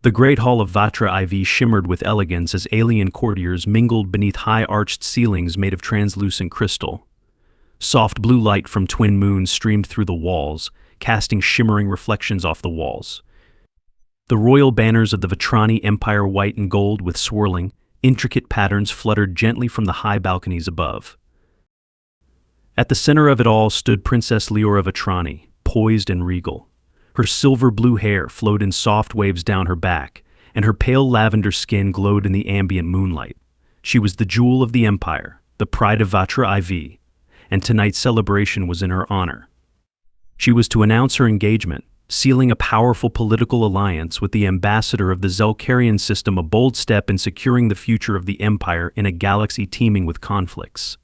The great hall of Vatrani Empire shimmered with elegance as alien courtiers mingled beneath high-arched ceilings made of translucent crystal. Soft blue light from twin moons streamed through the walls, casting shimmering reflections off the walls. The royal banners of the Vatrani Empire, white and gold with swirling, intricate patterns, fluttered gently from the high balconies above. At the center of it all stood Princess Liora Vatrani, poised and regal. Her silver-blue hair flowed in soft waves down her back, and her pale lavender skin glowed in the ambient moonlight. She was the jewel of the Empire, the pride of Vatrani Empire, and tonight's celebration was in her honor. She was to announce her engagement, sealing a powerful political alliance with the ambassador of the Zelkarian system, a bold step in securing the future of the Empire in a galaxy teeming with conflicts.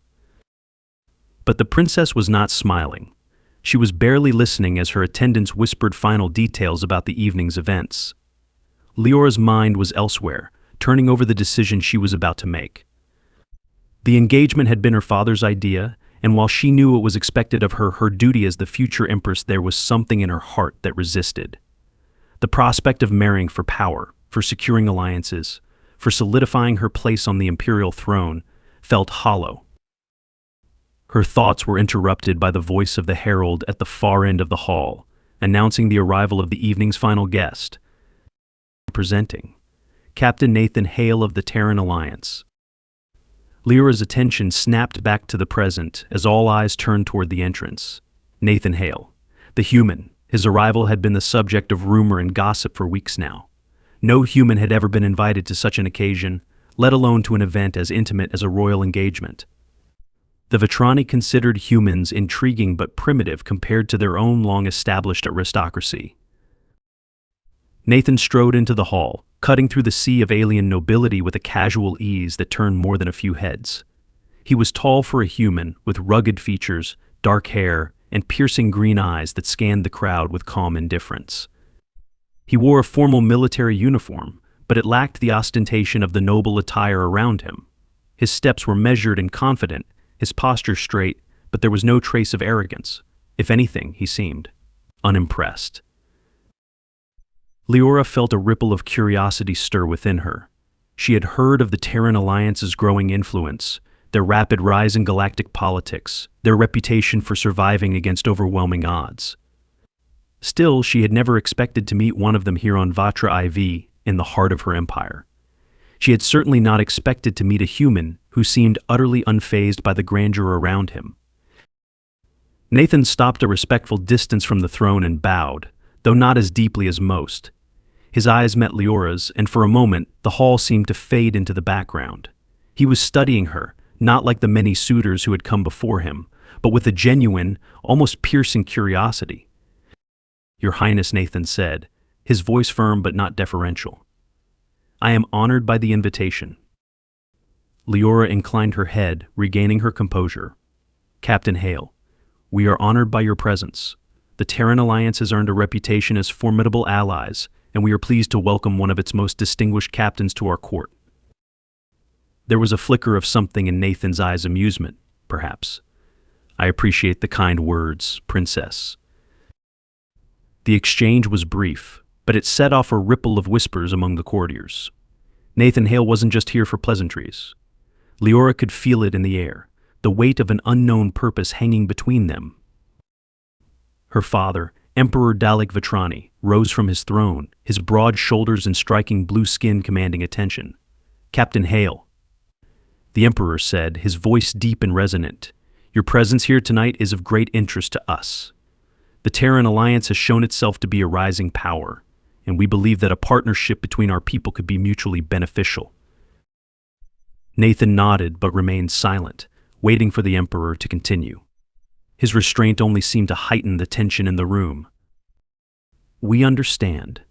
But the princess was not smiling. She was barely listening as her attendants whispered final details about the evening's events. Liora's mind was elsewhere, turning over the decision she was about to make. The engagement had been her father's idea, and while she knew it was expected of her, her duty as the future empress, there was something in her heart that resisted. The prospect of marrying for power, for securing alliances, for solidifying her place on the imperial throne, felt hollow. Her thoughts were interrupted by the voice of the herald at the far end of the hall, announcing the arrival of the evening's final guest. Presenting Captain Nathan Hale of the Terran Alliance. Liora's attention snapped back to the present as all eyes turned toward the entrance. Nathan Hale, the human. His arrival had been the subject of rumor and gossip for weeks now. No human had ever been invited to such an occasion, let alone to an event as intimate as a royal engagement. The Vatrani considered humans intriguing but primitive compared to their own long-established aristocracy. Nathan strode into the hall, cutting through the sea of alien nobility with a casual ease that turned more than a few heads. He was tall for a human, with rugged features, dark hair, and piercing green eyes that scanned the crowd with calm indifference. He wore a formal military uniform, but it lacked the ostentation of the noble attire around him. His steps were measured and confident, his posture straight, but there was no trace of arrogance. If anything, he seemed unimpressed. Liora felt a ripple of curiosity stir within her. She had heard of the Terran Alliance's growing influence, their rapid rise in galactic politics, their reputation for surviving against overwhelming odds. Still, she had never expected to meet one of them here on Vatrani Empire, in the heart of her empire. She had certainly not expected to meet a human who seemed utterly unfazed by the grandeur around him. Nathan stopped a respectful distance from the throne and bowed, though not as deeply as most. His eyes met Liora's, and for a moment, the hall seemed to fade into the background. He was studying her, not like the many suitors who had come before him, but with a genuine, almost piercing curiosity. "Your Highness," Nathan said, his voice firm but not deferential. "I am honored by the invitation." Liora inclined her head, regaining her composure. "Captain Hale, we are honored by your presence. The Terran Alliance has earned a reputation as formidable allies, and we are pleased to welcome one of its most distinguished captains to our court." There was a flicker of something in Nathan's eyes, amusement, perhaps. "I appreciate the kind words, Princess." The exchange was brief, but it set off a ripple of whispers among the courtiers. Nathan Hale wasn't just here for pleasantries. Liora could feel it in the air, the weight of an unknown purpose hanging between them. Her father, Emperor Dalek Vatrani, rose from his throne, his broad shoulders and striking blue skin commanding attention. "Captain Hale," the Emperor said, his voice deep and resonant, "your presence here tonight is of great interest to us. The Terran Alliance has shown itself to be a rising power, and we believe that a partnership between our people could be mutually beneficial." Nathan nodded but remained silent, waiting for the Emperor to continue. His restraint only seemed to heighten the tension in the room. "We understand,"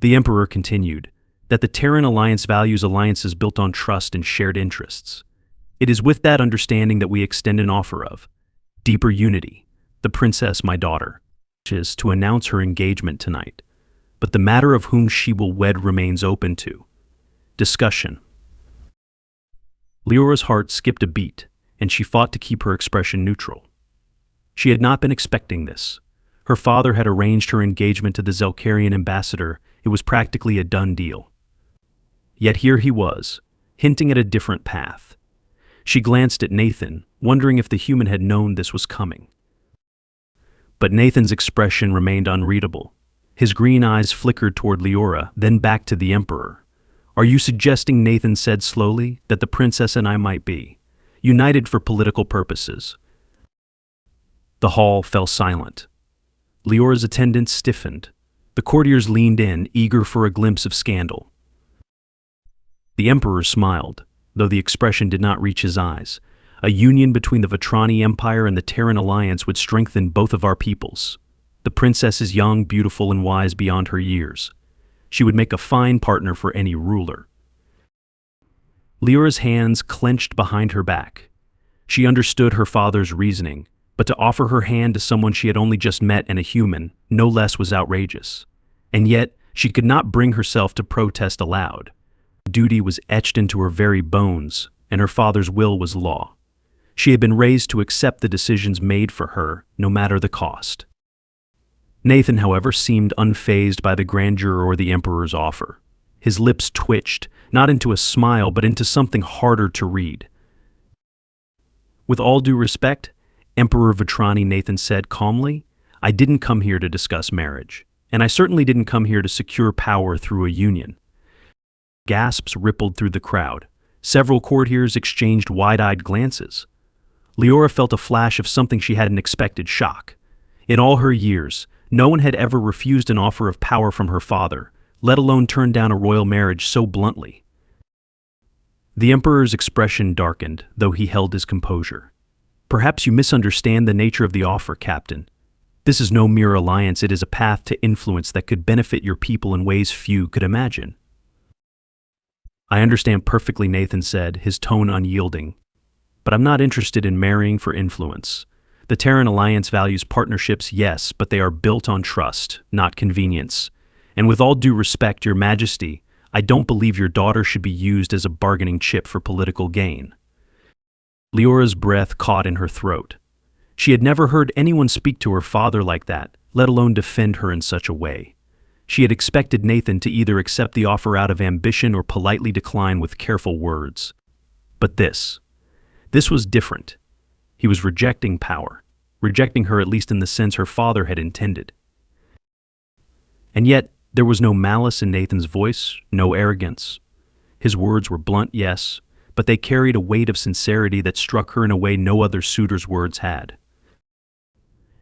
the Emperor continued, "that the Terran Alliance values alliances built on trust and shared interests. It is with that understanding that we extend an offer of deeper unity. The princess, my daughter, wishes to announce her engagement tonight, but the matter of whom she will wed remains open to discussion." Liora's heart skipped a beat, and she fought to keep her expression neutral. She had not been expecting this. Her father had arranged her engagement to the Zelkarian ambassador, It was practically a done deal. Yet here he was, hinting at a different path. She glanced at Nathan, wondering if the human had known this was coming. But Nathan's expression remained unreadable. His green eyes flickered toward Liora, then back to the Emperor. "Are you suggesting," Nathan said slowly, "that the princess and I might be united for political purposes?" The hall fell silent. Liora's attendants stiffened. The courtiers leaned in, eager for a glimpse of scandal. The Emperor smiled, though the expression did not reach his eyes. "A union between the Vatrani Empire and the Terran Alliance would strengthen both of our peoples. The princess is young, beautiful, and wise beyond her years. She would make a fine partner for any ruler." Liora's hands clenched behind her back. She understood her father's reasoning, but to offer her hand to someone she had only just met and a human, no less, was outrageous. And yet, she could not bring herself to protest aloud. Duty was etched into her very bones, and her father's will was law. She had been raised to accept the decisions made for her, no matter the cost. Nathan, however, seemed unfazed by the grandeur or the Emperor's offer. His lips twitched, not into a smile, but into something harder to read. "With all due respect, Emperor Vatrani," Nathan said calmly, "I didn't come here to discuss marriage, and I certainly didn't come here to secure power through a union." Gasps rippled through the crowd. Several courtiers exchanged wide-eyed glances. Liora felt a flash of something she hadn't expected: shock. In all her years, no one had ever refused an offer of power from her father, let alone turned down a royal marriage so bluntly. The Emperor's expression darkened, though he held his composure. "Perhaps you misunderstand the nature of the offer, Captain. This is no mere alliance, it is a path to influence that could benefit your people in ways few could imagine." "I understand perfectly," Nathan said, his tone unyielding. "But I'm not interested in marrying for influence. The Terran Alliance values partnerships, yes, but they are built on trust, not convenience. And with all due respect, Your Majesty, I don't believe your daughter should be used as a bargaining chip for political gain." Liora's breath caught in her throat. She had never heard anyone speak to her father like that, let alone defend her in such a way. She had expected Nathan to either accept the offer out of ambition or politely decline with careful words. But this was different. He was rejecting power, rejecting her at least in the sense her father had intended. And yet, there was no malice in Nathan's voice, no arrogance. His words were blunt, yes, but they carried a weight of sincerity that struck her in a way no other suitor's words had.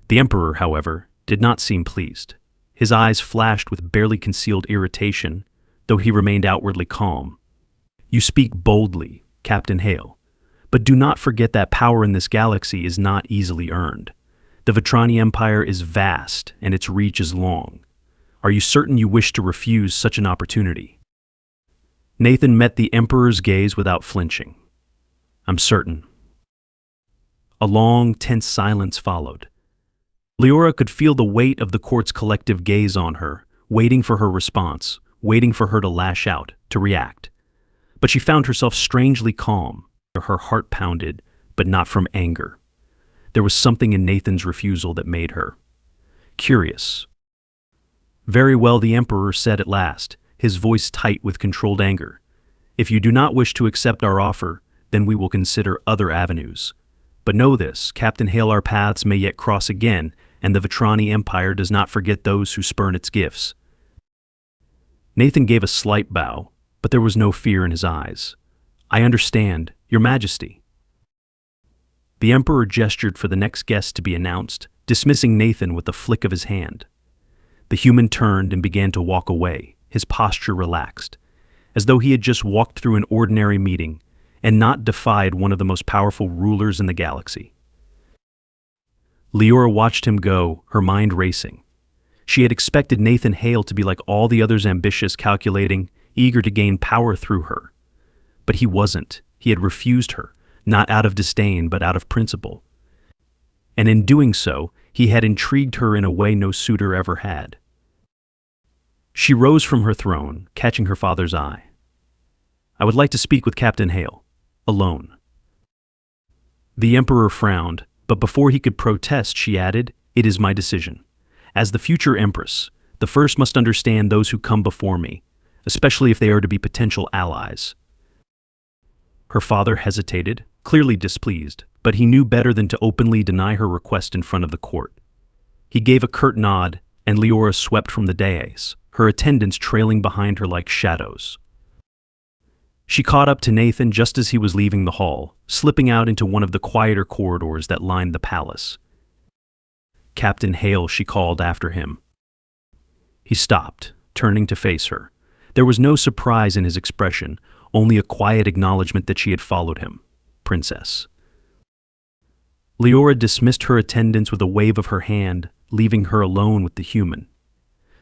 The Emperor, however, did not seem pleased. His eyes flashed with barely concealed irritation, though he remained outwardly calm. "You speak boldly, Captain Hale, but do not forget that power in this galaxy is not easily earned. The Vatrani Empire is vast, and its reach is long. Are you certain you wish to refuse such an opportunity?" Nathan met the Emperor's gaze without flinching. "I'm certain." A long, tense silence followed. Liora could feel the weight of the court's collective gaze on her, waiting for her response, waiting for her to lash out, to react. But she found herself strangely calm. Her heart pounded, but not from anger. There was something in Nathan's refusal that made her curious. "Very well," the Emperor said at last, his voice tight with controlled anger. "If you do not wish to accept our offer, then we will consider other avenues. But know this, Captain Hale, our paths may yet cross again, and the Vatrani Empire does not forget those who spurn its gifts." Nathan gave a slight bow, but there was no fear in his eyes. "I understand, Your Majesty." The Emperor gestured for the next guest to be announced, dismissing Nathan with a flick of his hand. The human turned and began to walk away, his posture relaxed, as though he had just walked through an ordinary meeting and not defied one of the most powerful rulers in the galaxy. Liora watched him go, her mind racing. She had expected Nathan Hale to be like all the others, ambitious, calculating, eager to gain power through her. But he wasn't. He had refused her, not out of disdain, but out of principle. And in doing so, he had intrigued her in a way no suitor ever had. She rose from her throne, catching her father's eye. "I would like to speak with Captain Hale, alone." The Emperor frowned, but before he could protest, she added, "It is my decision. As the future Empress, The first must understand those who come before me, especially if they are to be potential allies." Her father hesitated, clearly displeased, but he knew better than to openly deny her request in front of the court. He gave a curt nod, and Liora swept from the dais, her attendants trailing behind her like shadows. She caught up to Nathan just as he was leaving the hall, slipping out into one of the quieter corridors that lined the palace. "Captain Hale," she called after him. He stopped, turning to face her. There was no surprise in his expression, only a quiet acknowledgement that she had followed him. "Princess." Liora dismissed her attendants with a wave of her hand, leaving her alone with the human.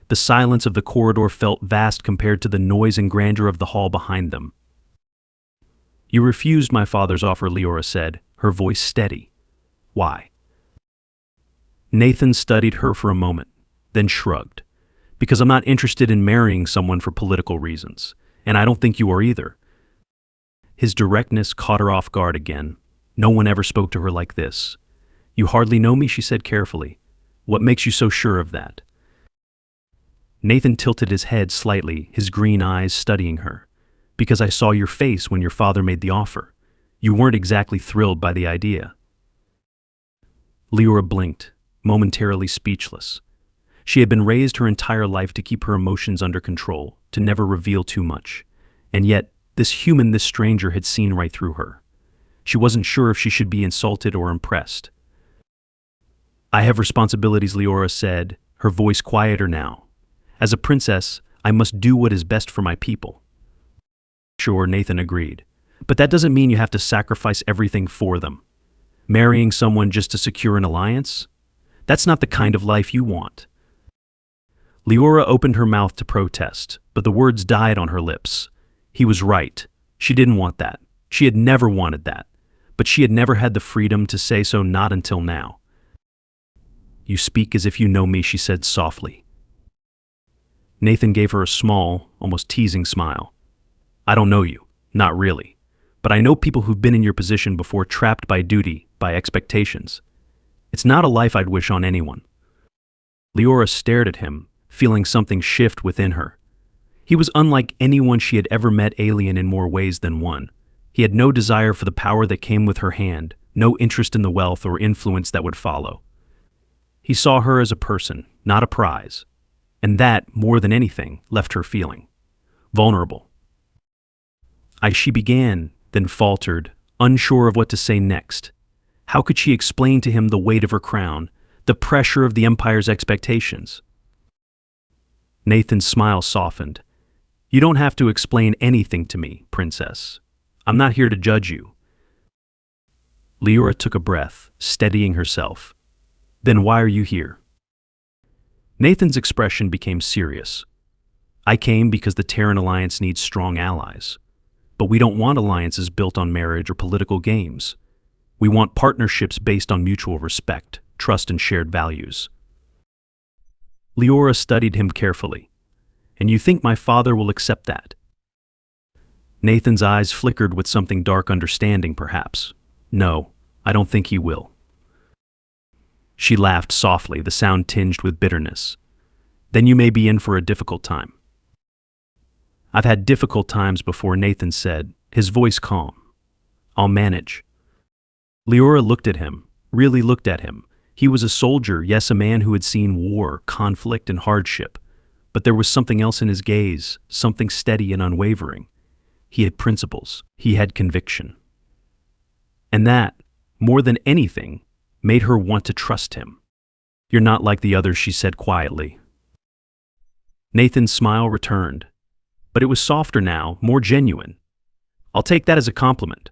The silence of the corridor felt vast compared to the noise and grandeur of the hall behind them. "You refused my father's offer," Liora said, her voice steady. "Why?" Nathan studied her for a moment, then shrugged. "Because I'm not interested in marrying someone for political reasons, and I don't think you are either." His directness caught her off guard again. No one ever spoke to her like this. "You hardly know me," she said carefully. "What makes you so sure of that?" Nathan tilted his head slightly, his green eyes studying her. "Because I saw your face when your father made the offer. You weren't exactly thrilled by the idea." Liora blinked, momentarily speechless. She had been raised her entire life to keep her emotions under control, to never reveal too much. And yet, this human, this stranger, had seen right through her. She wasn't sure if she should be insulted or impressed. "I have responsibilities," Liora said, her voice quieter now. "As a princess, I must do what is best for my people." "Sure," Nathan agreed. "But that doesn't mean you have to sacrifice everything for them. Marrying someone just to secure an alliance? That's not the kind of life you want." Liora opened her mouth to protest, but the words died on her lips. He was right. She didn't want that. She had never wanted that. But she had never had the freedom to say so, not until now. "You speak as if you know me," she said softly. Nathan gave her a small, almost teasing smile. "I don't know you, not really. But I know people who've been in your position before, trapped by duty, by expectations. It's not a life I'd wish on anyone." Liora stared at him, feeling something shift within her. He was unlike anyone she had ever met, alien in more ways than one. He had no desire for the power that came with her hand, no interest in the wealth or influence that would follow. He saw her as a person, not a prize. And that, more than anything, left her feeling vulnerable. She began, then faltered, unsure of what to say next. How could she explain to him the weight of her crown, the pressure of the Empire's expectations? Nathan's smile softened. "You don't have to explain anything to me, princess. I'm not here to judge you." Liora took a breath, steadying herself. "Then why are you here?" Nathan's expression became serious. "I came because the Terran Alliance needs strong allies. But we don't want alliances built on marriage or political games. We want partnerships based on mutual respect, trust, and shared values." Liora studied him carefully. "And you think my father will accept that?" Nathan's eyes flickered with something dark, understanding perhaps. "No, I don't think he will." She laughed softly, the sound tinged with bitterness. "Then you may be in for a difficult time." "I've had difficult times before," Nathan said, his voice calm. "I'll manage." Liora looked at him, really looked at him. He was a soldier, yes, a man who had seen war, conflict, and hardship. But there was something else in his gaze, something steady and unwavering. He had principles. He had conviction. And that, more than anything, made her want to trust him. "You're not like the others," she said quietly. Nathan's smile returned. But it was softer now, more genuine. "I'll take that as a compliment."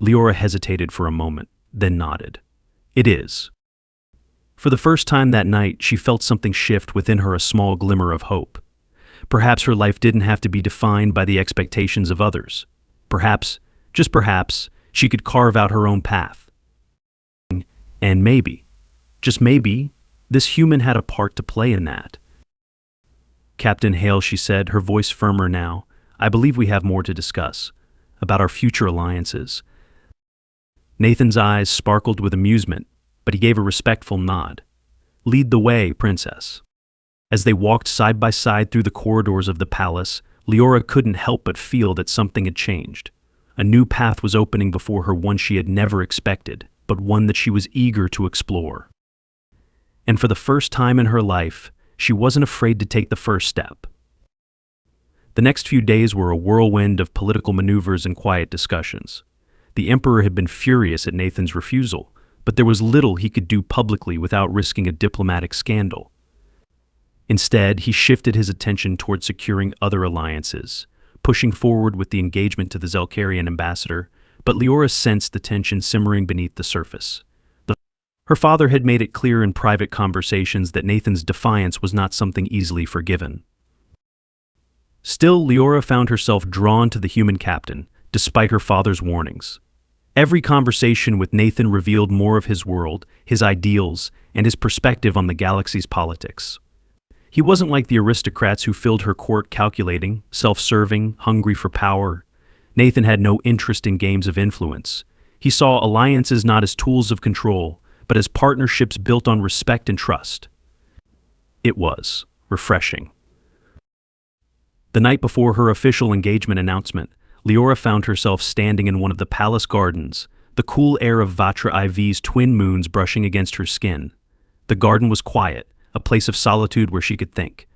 Liora hesitated for a moment, then nodded. "It is." For the first time that night, she felt something shift within her, a small glimmer of hope. Perhaps her life didn't have to be defined by the expectations of others. Perhaps, just perhaps, she could carve out her own path. And maybe, just maybe, this human had a part to play in that. "Captain Hale," she said, her voice firmer now, "I believe we have more to discuss, about our future alliances." Nathan's eyes sparkled with amusement, but he gave a respectful nod. "Lead the way, princess." As they walked side by side through the corridors of the palace, Liora couldn't help but feel that something had changed. A new path was opening before her, one she had never expected, but one that she was eager to explore. And for the first time in her life, she wasn't afraid to take the first step. The next few days were a whirlwind of political maneuvers and quiet discussions. The Emperor had been furious at Nathan's refusal, but there was little he could do publicly without risking a diplomatic scandal. Instead, he shifted his attention toward securing other alliances, pushing forward with the engagement to the Zelkarian ambassador, but Liora sensed the tension simmering beneath the surface. Her father had made it clear in private conversations that Nathan's defiance was not something easily forgiven. Still, Liora found herself drawn to the human captain, despite her father's warnings. Every conversation with Nathan revealed more of his world, his ideals, and his perspective on the galaxy's politics. He wasn't like the aristocrats who filled her court, calculating, self-serving, hungry for power. Nathan had no interest in games of influence. He saw alliances not as tools of control, but as partnerships built on respect and trust. It was refreshing. The night before her official engagement announcement, Liora found herself standing in one of the palace gardens, the cool air of Vatrani's twin moons brushing against her skin. The garden was quiet, a place of solitude where she could think.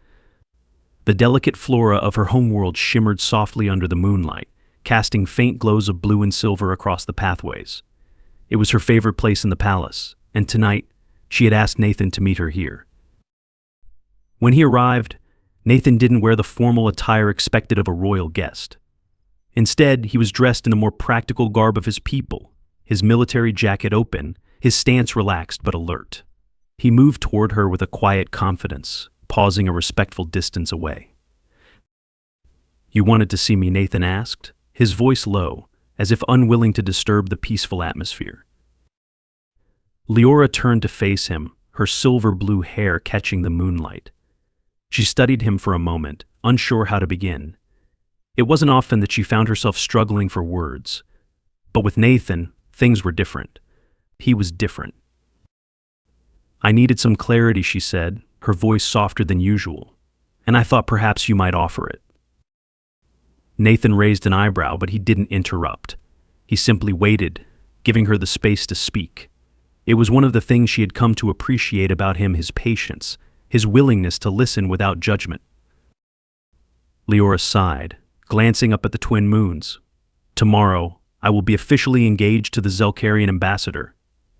The delicate flora of her homeworld shimmered softly under the moonlight, casting faint glows of blue and silver across the pathways. It was her favorite place in the palace, and tonight, she had asked Nathan to meet her here. When he arrived, Nathan didn't wear the formal attire expected of a royal guest. Instead, he was dressed in the more practical garb of his people, his military jacket open, his stance relaxed but alert. He moved toward her with a quiet confidence, pausing a respectful distance away. "You wanted to see me?" Nathan asked, his voice low, as if unwilling to disturb the peaceful atmosphere. Liora turned to face him, her silver-blue hair catching the moonlight. She studied him for a moment, unsure how to begin. It wasn't often that she found herself struggling for words. But with Nathan, things were different. He was different. "I needed some clarity," she said, her voice softer than usual, "and I thought perhaps you might offer it." Nathan raised an eyebrow, but he didn't interrupt. He simply waited, giving her the space to speak. It was one of the things she had come to appreciate about him, his patience, his willingness to listen without judgment. Liora sighed, glancing up at the twin moons. "Tomorrow, I will be officially engaged to the Zelkarian ambassador.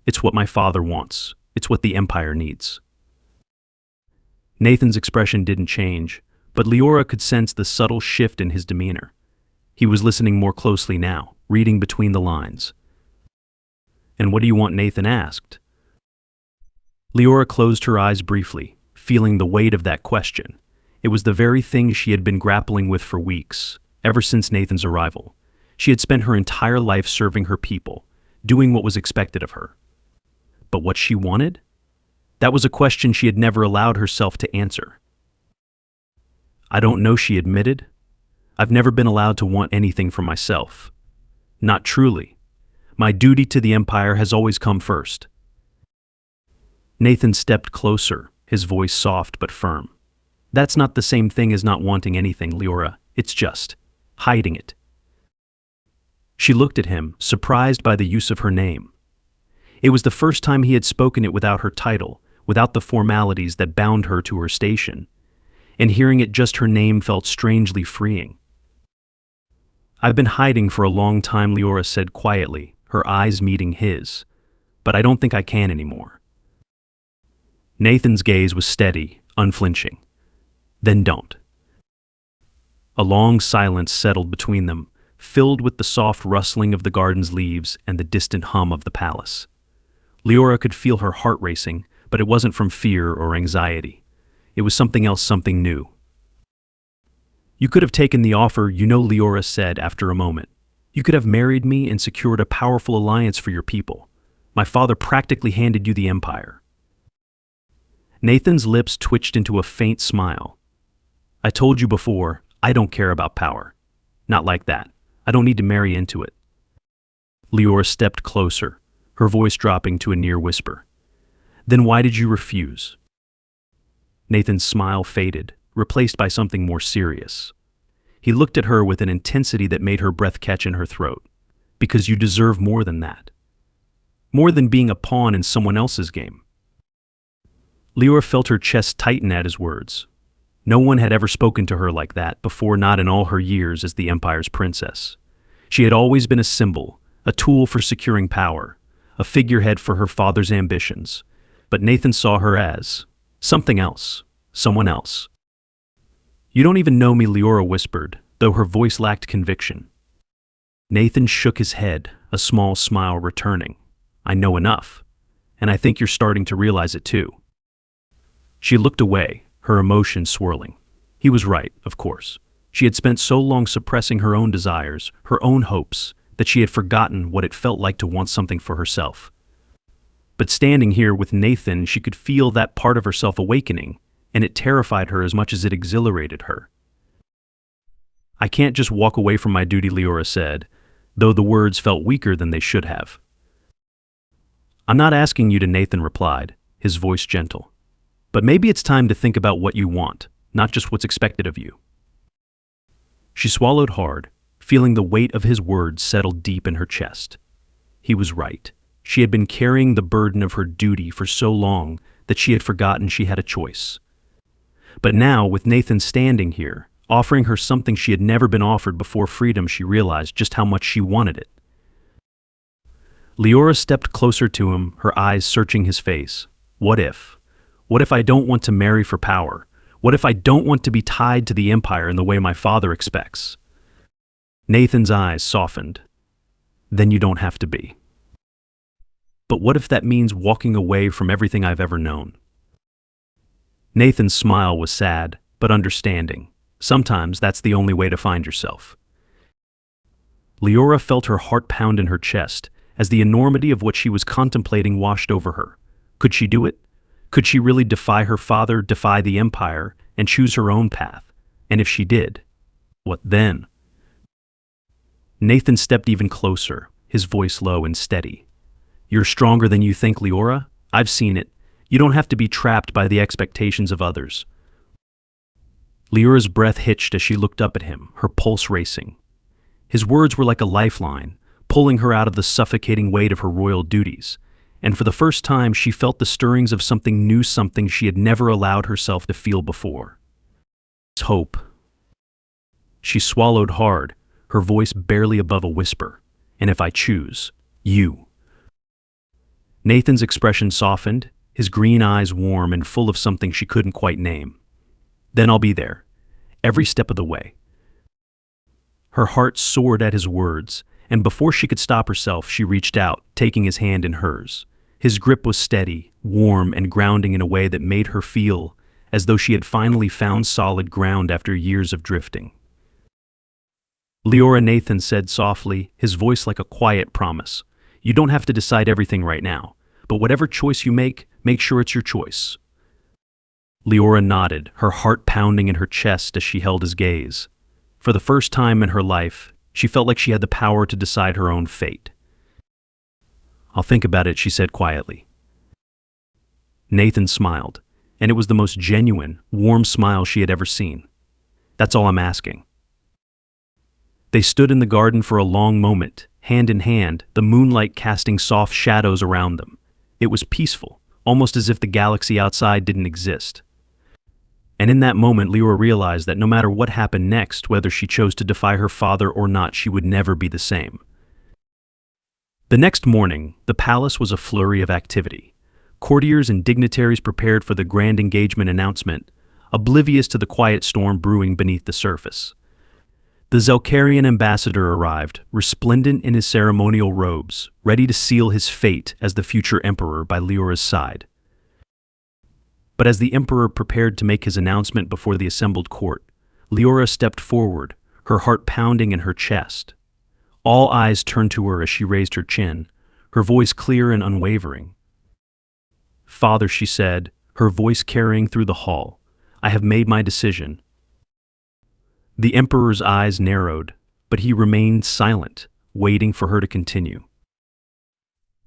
It's what my father wants. It's what the Empire needs." Nathan's expression didn't change, but Liora could sense the subtle shift in his demeanor. He was listening more closely now, reading between the lines. "And what do you want?" Nathan asked. Liora closed her eyes briefly, feeling the weight of that question. It was the very thing she had been grappling with for weeks, ever since Nathan's arrival. She had spent her entire life serving her people, doing what was expected of her. But what she wanted? That was a question she had never allowed herself to answer. "I don't know," she admitted. "I've never been allowed to want anything for myself. Not truly. My duty to the Empire has always come first." Nathan stepped closer, his voice soft but firm. "That's not the same thing as not wanting anything, Liora. It's just hiding it." She looked at him, surprised by the use of her name. It was the first time he had spoken it without her title, without the formalities that bound her to her station. And hearing it just her name felt strangely freeing. "I've been hiding for a long time," Liora said quietly, her eyes meeting his. "But I don't think I can anymore." Nathan's gaze was steady, unflinching. "Then don't." A long silence settled between them, filled with the soft rustling of the garden's leaves and the distant hum of the palace. Liora could feel her heart racing, but it wasn't from fear or anxiety. It was something else, something new. "You could have taken the offer, Liora said after a moment. "You could have married me and secured a powerful alliance for your people. My father practically handed you the Empire." Nathan's lips twitched into a faint smile. "I told you before, I don't care about power. Not like that. I don't need to marry into it." Liora stepped closer, her voice dropping to a near whisper. "Then why did you refuse?" Nathan's smile faded, replaced by something more serious. He looked at her with an intensity that made her breath catch in her throat. Because you deserve more than that. More than being a pawn in someone else's game. Liora felt her chest tighten at his words. No one had ever spoken to her like that before, not in all her years as the Empire's princess. She had always been a symbol, a tool for securing power, a figurehead for her father's ambitions. But Nathan saw her as something else, someone else. You don't even know me, Liora whispered, though her voice lacked conviction. Nathan shook his head, a small smile returning. I know enough, and I think you're starting to realize it too. She looked away, her emotions swirling. He was right, of course. She had spent so long suppressing her own desires, her own hopes, that she had forgotten what it felt like to want something for herself. But standing here with Nathan, she could feel that part of herself awakening, and it terrified her as much as it exhilarated her. I can't just walk away from my duty, Liora said, though the words felt weaker than they should have. I'm not asking you to, Nathan replied, his voice gentle. But maybe it's time to think about what you want, not just what's expected of you. She swallowed hard, feeling the weight of his words settle deep in her chest. He was right. She had been carrying the burden of her duty for so long that she had forgotten she had a choice. But now, with Nathan standing here, offering her something she had never been offered before, freedom, she realized just how much she wanted it. Liora stepped closer to him, her eyes searching his face. What if? What if I don't want to marry for power? What if I don't want to be tied to the Empire in the way my father expects? Nathan's eyes softened. Then you don't have to be. But what if that means walking away from everything I've ever known? Nathan's smile was sad, but understanding. Sometimes that's the only way to find yourself. Liora felt her heart pound in her chest as the enormity of what she was contemplating washed over her. Could she do it? Could she really defy her father, defy the Empire, and choose her own path? And if she did, what then? Nathan stepped even closer, his voice low and steady. You're stronger than you think, Liora. I've seen it. You don't have to be trapped by the expectations of others. Liora's breath hitched as she looked up at him, her pulse racing. His words were like a lifeline, pulling her out of the suffocating weight of her royal duties, and for the first time she felt the stirrings of something new, something she had never allowed herself to feel before. Hope. She swallowed hard, her voice barely above a whisper. And if I choose, you. Nathan's expression softened, his green eyes warm and full of something she couldn't quite name. Then I'll be there, every step of the way. Her heart soared at his words, and before she could stop herself, she reached out, taking his hand in hers. His grip was steady, warm, and grounding in a way that made her feel as though she had finally found solid ground after years of drifting. Liora, Nathan said softly, his voice like a quiet promise. You don't have to decide everything right now, but whatever choice you make sure it's your choice. Liora nodded, her heart pounding in her chest as she held his gaze. For the first time in her life, she felt like she had the power to decide her own fate. I'll think about it, she said quietly. Nathan smiled, and it was the most genuine, warm smile she had ever seen. That's all I'm asking. They stood in the garden for a long moment, hand in hand, the moonlight casting soft shadows around them. It was peaceful, almost as if the galaxy outside didn't exist. And in that moment, Liora realized that no matter what happened next, whether she chose to defy her father or not, she would never be the same. The next morning, the palace was a flurry of activity. Courtiers and dignitaries prepared for the grand engagement announcement, oblivious to the quiet storm brewing beneath the surface. The Zelkarian ambassador arrived, resplendent in his ceremonial robes, ready to seal his fate as the future emperor by Liora's side. But as the emperor prepared to make his announcement before the assembled court, Liora stepped forward, her heart pounding in her chest. All eyes turned to her as she raised her chin, her voice clear and unwavering. Father, she said, her voice carrying through the hall, I have made my decision. The emperor's eyes narrowed, but he remained silent, waiting for her to continue.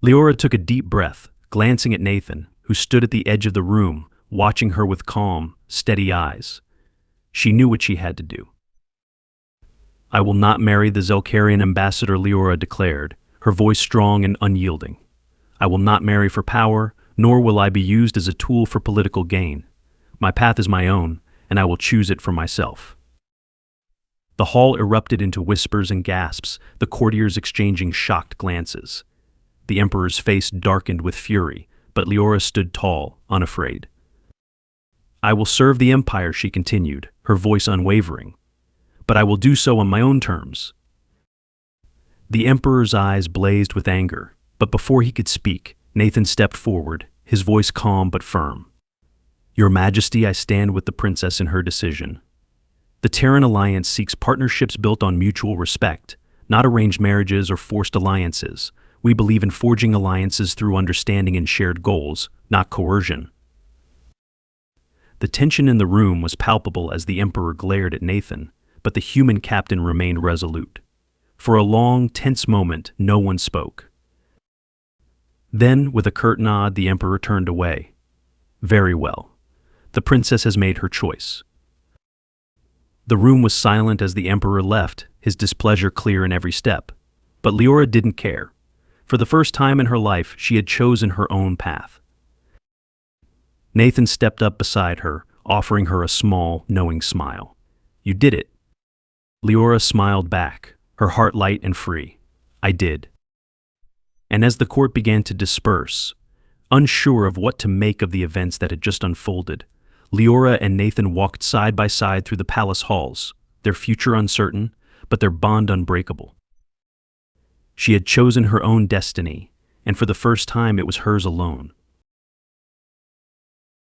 Liora took a deep breath, glancing at Nathan, who stood at the edge of the room, watching her with calm, steady eyes. She knew what she had to do. "I will not marry the Zelkarian ambassador," Liora declared, her voice strong and unyielding. "I will not marry for power, nor will I be used as a tool for political gain. My path is my own, and I will choose it for myself." The hall erupted into whispers and gasps, the courtiers exchanging shocked glances. The Emperor's face darkened with fury, but Liora stood tall, unafraid. "I will serve the Empire," she continued, her voice unwavering. "But I will do so on my own terms." The Emperor's eyes blazed with anger, but before he could speak, Nathan stepped forward, his voice calm but firm. "Your Majesty, I stand with the princess in her decision. The Terran Alliance seeks partnerships built on mutual respect, not arranged marriages or forced alliances. We believe in forging alliances through understanding and shared goals, not coercion." The tension in the room was palpable as the Emperor glared at Nathan, but the human captain remained resolute. For a long, tense moment, no one spoke. Then, with a curt nod, the Emperor turned away. "Very well. The princess has made her choice." The room was silent as the Emperor left, his displeasure clear in every step. But Liora didn't care. For the first time in her life, she had chosen her own path. Nathan stepped up beside her, offering her a small, knowing smile. "You did it." Liora smiled back, her heart light and free. "I did." And as the court began to disperse, unsure of what to make of the events that had just unfolded, Liora and Nathan walked side by side through the palace halls, their future uncertain, but their bond unbreakable. She had chosen her own destiny, and for the first time it was hers alone.